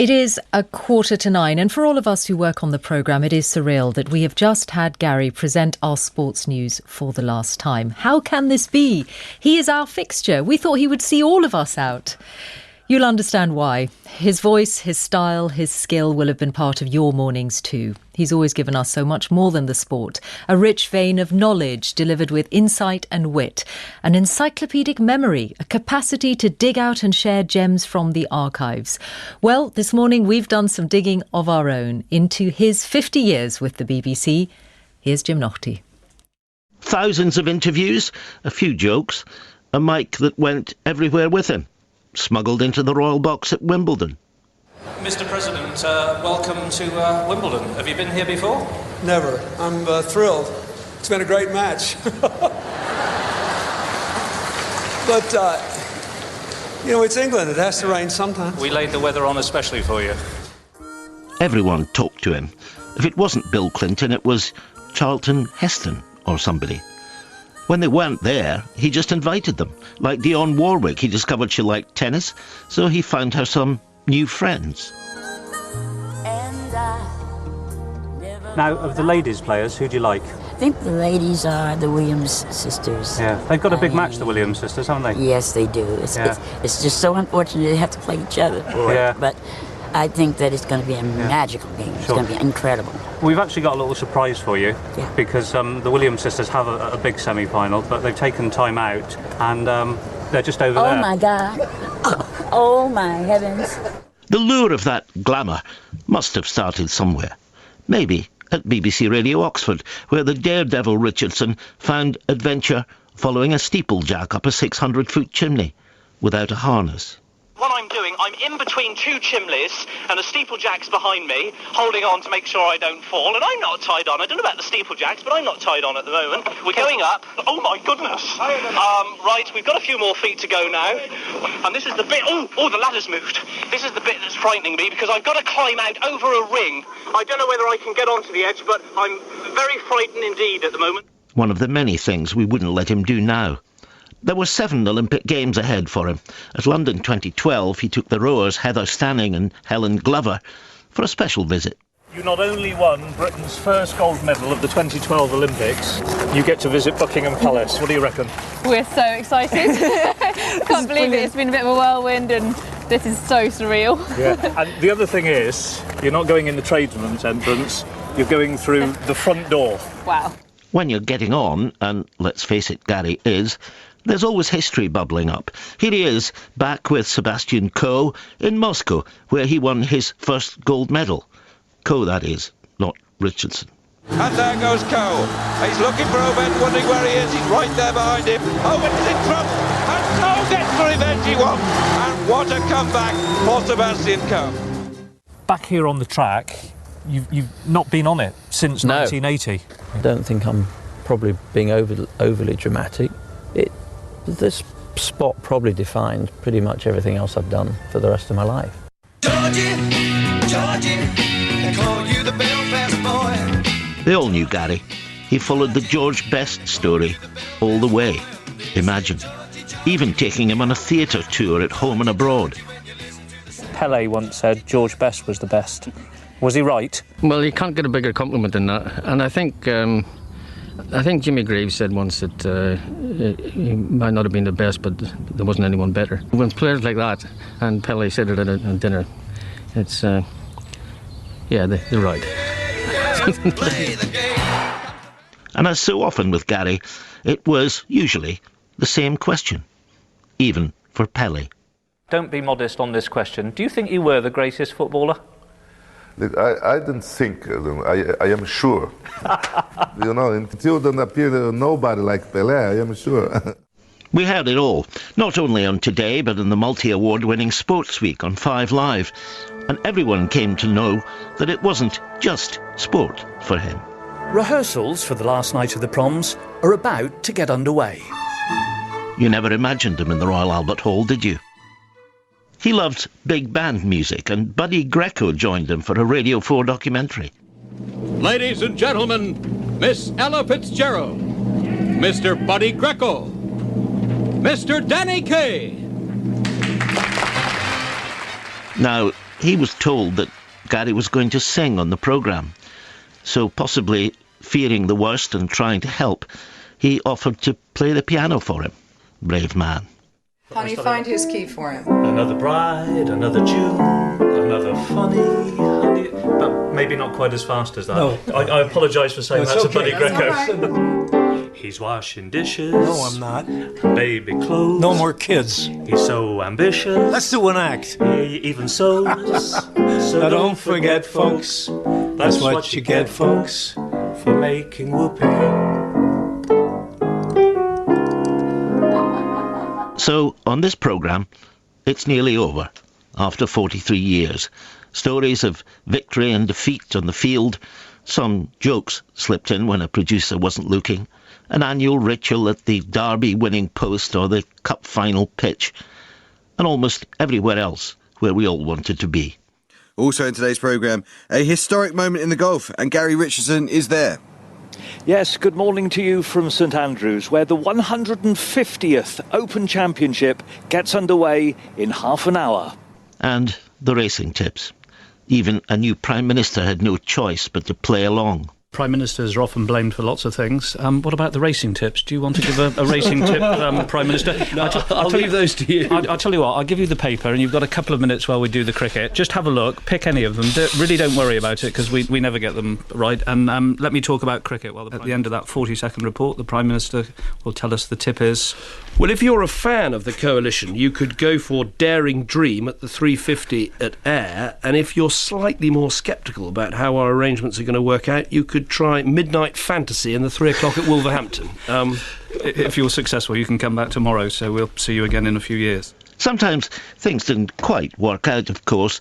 It is 8:45, and for all of us who work on the programme, it is surreal that we have just had Garry present our sports news for the last time. How can this be? He is our fixture. We thought he would see all of us out. You'll understand why. His voice, his style, his skill will have been part of your mornings too. He's always given us so much more than the sport. A rich vein of knowledge delivered with insight and wit. An encyclopedic memory, a capacity to dig out and share gems from the archives. Well, this morning we've done some digging of our own into his 50 years with the BBC. Here's Jim Naughtie. Thousands of interviews, a few jokes, a mic that went everywhere with him. Smuggled into the Royal Box at Wimbledon. Mr. President, welcome to Wimbledon. Have you been here before? Never. I'm thrilled. It's been a great match. But, it's England. It has to rain sometimes. We laid the weather on especially for you. Everyone talked to him. If it wasn't Bill Clinton, it was Charlton Heston or somebody. When they weren't there, he just invited them. Like Dionne Warwick, he discovered she liked tennis, so he found her some new friends. Now, of the ladies players, who do you like? I think the ladies are the Williams sisters. Yeah, they've got a big match, the Williams sisters, haven't they? Yes, they do. It's just so unfortunate they have to play each other for it. But I think that it's going to be a magical game. It's going to be incredible. We've actually got a little surprise for you, because the Williams sisters have a big semi-final, but they've taken time out, and they're just over there. Oh, my God. Oh, my heavens. The lure of that glamour must have started somewhere. Maybe at BBC Radio Oxford, where the Daredevil Richardson found adventure following a steeplejack up a 600-foot chimney without a harness. What I'm doing, I'm in between two chimneys and a steeplejack's behind me, holding on to make sure I don't fall, and I'm not tied on. I don't know about the steeplejacks, but I'm not tied on at the moment. We're going up. Oh my goodness. Right, we've got a few more feet to go now. And this is the bit, the ladder's moved. This is the bit that's frightening me because I've got to climb out over a ring. I don't know whether I can get onto the edge, but I'm very frightened indeed at the moment. One of the many things we wouldn't let him do now. There were 7 Olympic Games ahead for him. At London 2012, he took the rowers Heather Stanning and Helen Glover for a special visit. You not only won Britain's first gold medal of the 2012 Olympics, you get to visit Buckingham Palace. What do you reckon? We're so excited. Can't believe it. It's been a bit of a whirlwind and this is so surreal. Yeah. And the other thing is, you're not going in the tradesman's entrance, you're going through the front door. Wow. When you're getting on, and let's face it, Garry is, there's always history bubbling up. Here he is, back with Sebastian Coe in Moscow, where he won his first gold medal. Coe, that is, not Richardson. And there goes Coe. He's looking for Owen, wondering where he is. He's right there behind him. Owen is in trouble. And Coe gets the revenge he wants. And what a comeback for Sebastian Coe. Back here on the track, you've not been on it since 1980. I don't think I'm probably being overly dramatic. This spot probably defined pretty much everything else I've done for the rest of my life. Georgie, they call you the Belfast boy. They all knew Garry. He followed the George Best story all the way. Imagine. Even taking him on a theatre tour at home and abroad. Pele once said George Best was the best. Was he right? Well, you can't get a bigger compliment than that. And I think Jimmy Greaves said once that he might not have been the best, but there wasn't anyone better. When players like that, and Pele said it at a dinner, it's, they're right. And as so often with Garry, it was usually the same question, even for Pele. Don't be modest on this question. Do you think you were the greatest footballer? I don't think, I am sure. Until there appeared nobody like Pelé, I am sure. We heard it all, not only on Today, but in the multi-award-winning Sports Week on 5 Live. And everyone came to know that it wasn't just sport for him. Rehearsals for the last night of the proms are about to get underway. You never imagined him in the Royal Albert Hall, did you? He loved big band music, and Buddy Greco joined him for a Radio 4 documentary. Ladies and gentlemen, Miss Ella Fitzgerald, Mr. Buddy Greco, Mr. Danny Kaye. Now, he was told that Garry was going to sing on the programme. So possibly fearing the worst and trying to help, he offered to play the piano for him. Brave man. How do you find his key for him? Another bride, another June, another funny honey... But maybe not quite as fast as that. No. I apologise for saying that's okay. a Buddy Greco. Right. He's washing dishes. No, I'm not. Baby clothes. No more kids. He's so ambitious. Let's do an act. He even sews. So Now don't forget, folks, that's what you get, folks, for making whoopee. So, on this programme, it's nearly over. After 43 years. Stories of victory and defeat on the field, some jokes slipped in when a producer wasn't looking, an annual ritual at the derby winning post or the cup final pitch, and almost everywhere else where we all wanted to be. Also in today's programme, a historic moment in the golf, and Garry Richardson is there. Yes, good morning to you from St Andrews, where the 150th Open Championship gets underway in half an hour. And the racing tips. Even a new Prime Minister had no choice but to play along. Prime Ministers are often blamed for lots of things. What about the racing tips? Do you want to give a racing tip, Prime Minister? No, I'll leave those to you. I'll tell you what, I'll give you the paper and you've got a couple of minutes while we do the cricket. Just have a look, pick any of them. Really don't worry about it because we never get them right. And let me talk about cricket. Well, at the end of that 40-second report, the Prime Minister will tell us the tip is... Well, if you're a fan of the coalition, you could go for Daring Dream at the 350 at Ayr, and if you're slightly more sceptical about how our arrangements are going to work out, you could try Midnight Fantasy in the 3 o'clock at Wolverhampton. If you're successful, you can come back tomorrow, so we'll see you again in a few years. Sometimes things didn't quite work out, of course,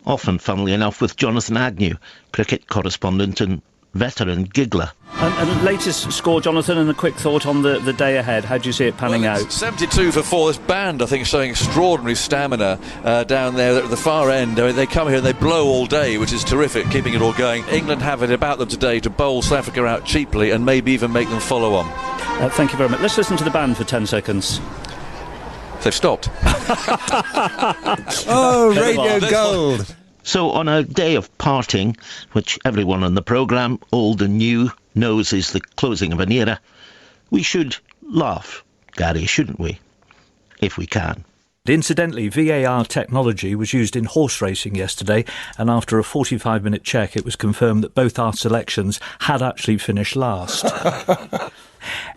often, funnily enough, with Jonathan Agnew, cricket correspondent and veteran giggler. And latest score, Jonathan, and a quick thought on the day ahead. How do you see it panning out? 72 for 4. This band, I think, is showing extraordinary stamina down there at the far end. I mean, they come here and they blow all day, which is terrific, keeping it all going. England have it about them today to bowl South Africa out cheaply and maybe even make them follow on. Thank you very much. Let's listen to the band for 10 seconds. They've stopped. Oh, Radio Gold. So on a day of parting, which everyone on the programme, old and new, knows is the closing of an era, we should laugh, Garry, shouldn't we? If we can. Incidentally, VAR technology was used in horse racing yesterday, and after a 45-minute check, it was confirmed that both our selections had actually finished last.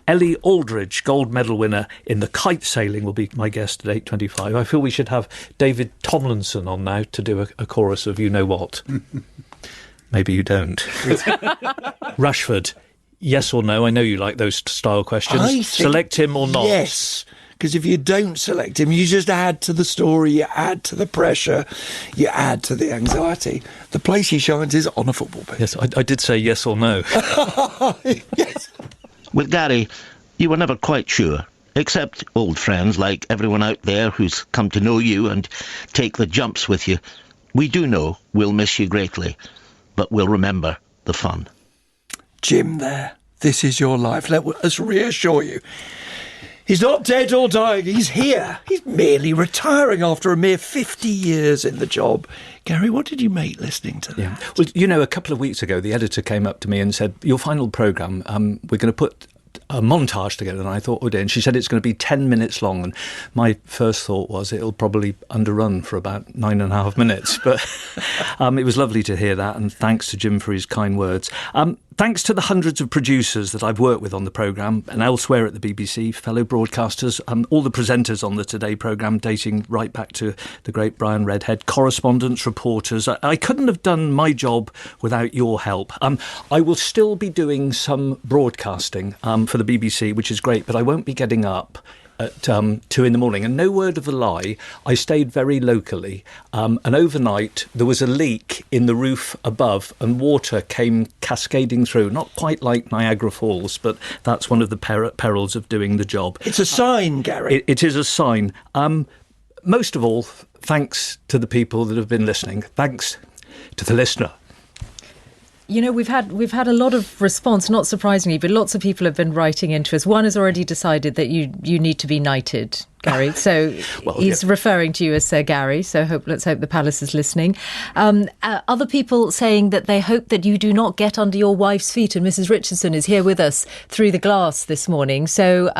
Ellie Aldridge, gold medal winner in the kite sailing, will be my guest at 8:25. I feel we should have David Tomlinson on now to do a chorus of You Know What. Maybe you don't. Rashford, yes or no? I know you like those style questions. Select him or not? Yes. Because if you don't select him, you just add to the story, you add to the pressure, you add to the anxiety. The place he shines is on a football pitch. Yes, I did say yes or no. Yes. With Garry, you were never quite sure, except old friends like everyone out there who's come to know you and take the jumps with you. We do know we'll miss you greatly, but we'll remember the fun. Jim there, this is your life. Let us reassure you. He's not dead or dying, he's here. He's merely retiring after a mere 50 years in the job. Garry, what did you make listening to that? Yeah. Well, you know, a couple of weeks ago, the editor came up to me and said, your final programme, we're going to put a montage together. And I thought, oh dear. And she said it's going to be 10 minutes long. And my first thought was it'll probably underrun for about 9.5 minutes. But it was lovely to hear that. And thanks to Jim for his kind words. Thanks to the hundreds of producers that I've worked with on the programme and elsewhere at the BBC, fellow broadcasters, all the presenters on the Today programme, dating right back to the great Brian Redhead, correspondents, reporters. I couldn't have done my job without your help. I will still be doing some broadcasting for the BBC, which is great, but I won't be getting up at 2 in the morning. And no word of a lie, I stayed very locally. And overnight, there was a leak in the roof above and water came cascading through. Not quite like Niagara Falls, but that's one of the perils of doing the job. It's a sign, Garry. It is a sign. Most of all, thanks to the people that have been listening. Thanks to the listener. You know, we've had a lot of response, not surprisingly, but lots of people have been writing into us. One has already decided that you need to be knighted, Garry. So he's referring to you as Sir Garry. So let's hope the palace is listening. Other people saying that they hope that you do not get under your wife's feet, and Mrs. Richardson is here with us through the glass this morning. So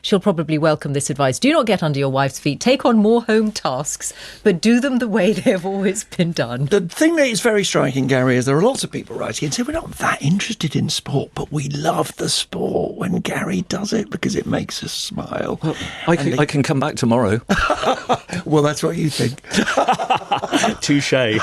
she'll probably welcome this advice. Do not get under your wife's feet. Take on more home tasks, but do them the way they have always been done. The thing that is very striking, Garry, is there are lots of people writing and say we're not that interested in sport, but we love the sport when Garry does it because it makes us smile. Well, I can come back tomorrow. Well, that's what you think. Touché.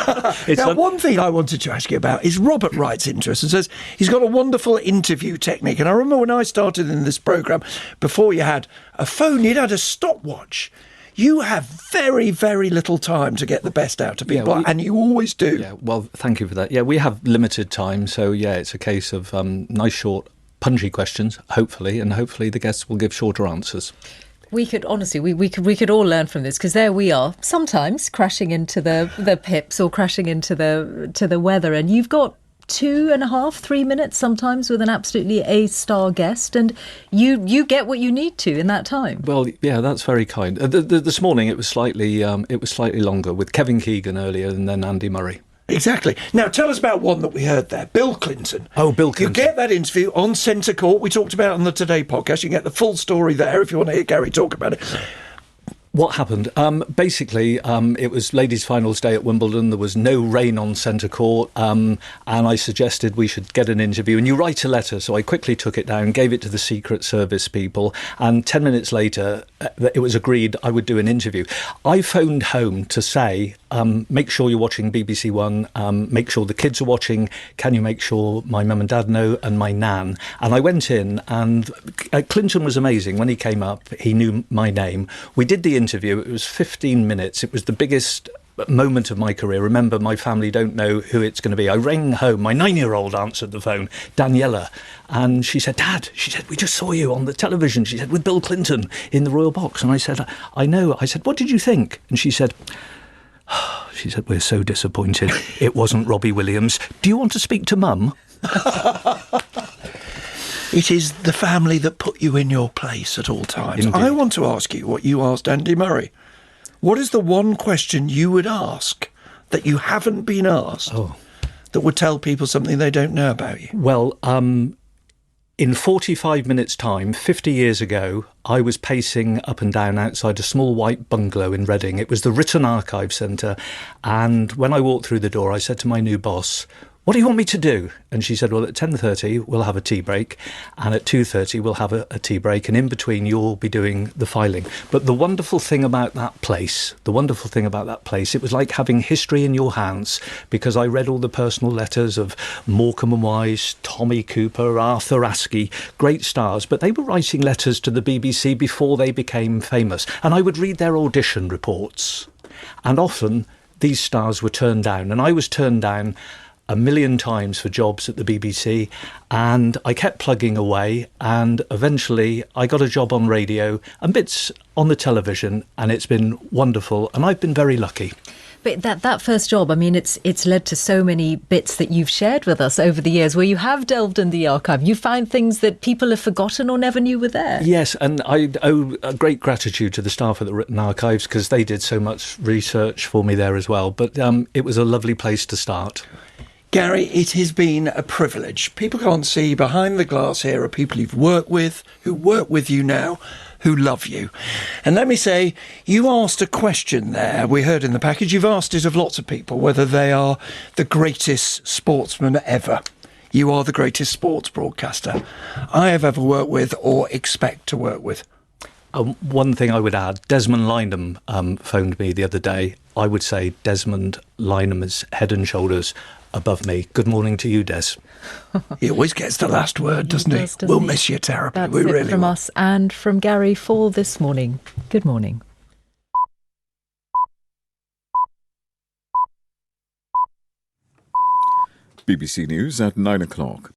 Now, one thing I wanted to ask you about is Robert writes into us and says he's got a wonderful interview technique. And I remember when I started in this programme, before you had a phone, you'd had a stopwatch. You have very, very little time to get the best out of people, and you always do. Yeah, well, thank you for that. Yeah, we have limited time, so yeah, it's a case of nice, short, punchy questions, hopefully, and hopefully the guests will give shorter answers. We could honestly, we could all learn from this, because there we are, sometimes crashing into the pips or crashing into the weather, and you've got 2.5, 3 minutes sometimes with an absolutely A-star guest, and you get what you need to in that time. Well, yeah, that's very kind. This morning it was slightly longer with Kevin Keegan earlier and then Andy Murray. Exactly. Now, tell us about one that we heard there, Bill Clinton. Oh, Bill Clinton. You get that interview on Centre Court. We talked about it on the Today podcast. You can get the full story there if you want to hear Garry talk about it. What happened? Basically, it was ladies' finals day at Wimbledon. There was no rain on Centre Court, and I suggested we should get an interview. And you write a letter, so I quickly took it down, gave it to the Secret Service people, and 10 minutes later, it was agreed I would do an interview. I phoned home to say, make sure you're watching BBC One, make sure the kids are watching, can you make sure my mum and dad know, and my nan. And I went in, and Clinton was amazing. When he came up, he knew my name. We did the interview. It was 15 minutes. It was the biggest moment of my career. Remember, my family don't know who it's going to be. I rang home. My 9-year-old answered the phone, Daniela, and she said, Dad, she said, we just saw you on the television. She said, with Bill Clinton in the royal box. And I said, I know. I said, what did you think? And she said, we're so disappointed. It wasn't Robbie Williams. Do you want to speak to Mum? It is the family that put you in your place at all times. Indeed. I want to ask you what you asked Andy Murray. What is the one question you would ask that you haven't been asked that would tell people something they don't know about you? Well, in 45 minutes' time, 50 years ago, I was pacing up and down outside a small white bungalow in Reading. It was the Written Archive Centre. And when I walked through the door, I said to my new boss, what do you want me to do? And she said, well, at 10:30, we'll have a tea break. And at 2:30, we'll have a tea break. And in between, you'll be doing the filing. But the wonderful thing about that place, it was like having history in your hands, because I read all the personal letters of Morecambe and Wise, Tommy Cooper, Arthur Askey, great stars. But they were writing letters to the BBC before they became famous. And I would read their audition reports. And often, these stars were turned down. And I was turned down 1,000,000 times for jobs at the BBC, and I kept plugging away, and eventually I got a job on radio and bits on the television, and it's been wonderful, and I've been very lucky. But that first job, I mean, it's led to so many bits that you've shared with us over the years, where you have delved in the archive. You found things that people have forgotten or never knew were there. Yes, and I owe a great gratitude to the staff at the Written Archives, because they did so much research for me there as well. But it was a lovely place to start. Garry, it has been a privilege. People can't see behind the glass here are people you've worked with, who work with you now, who love you. And let me say, you asked a question there, we heard in the package, you've asked it of lots of people, whether they are the greatest sportsman ever. You are the greatest sports broadcaster I have ever worked with or expect to work with. One thing I would add, Desmond Lynam phoned me the other day. I would say Desmond Lynam is head and shoulders above me. Good morning to you, Des. He always gets the last word, doesn't he? We'll miss you terribly. That's we it really from will. us and from Garry for this morning. Good morning. BBC News at 9 o'clock.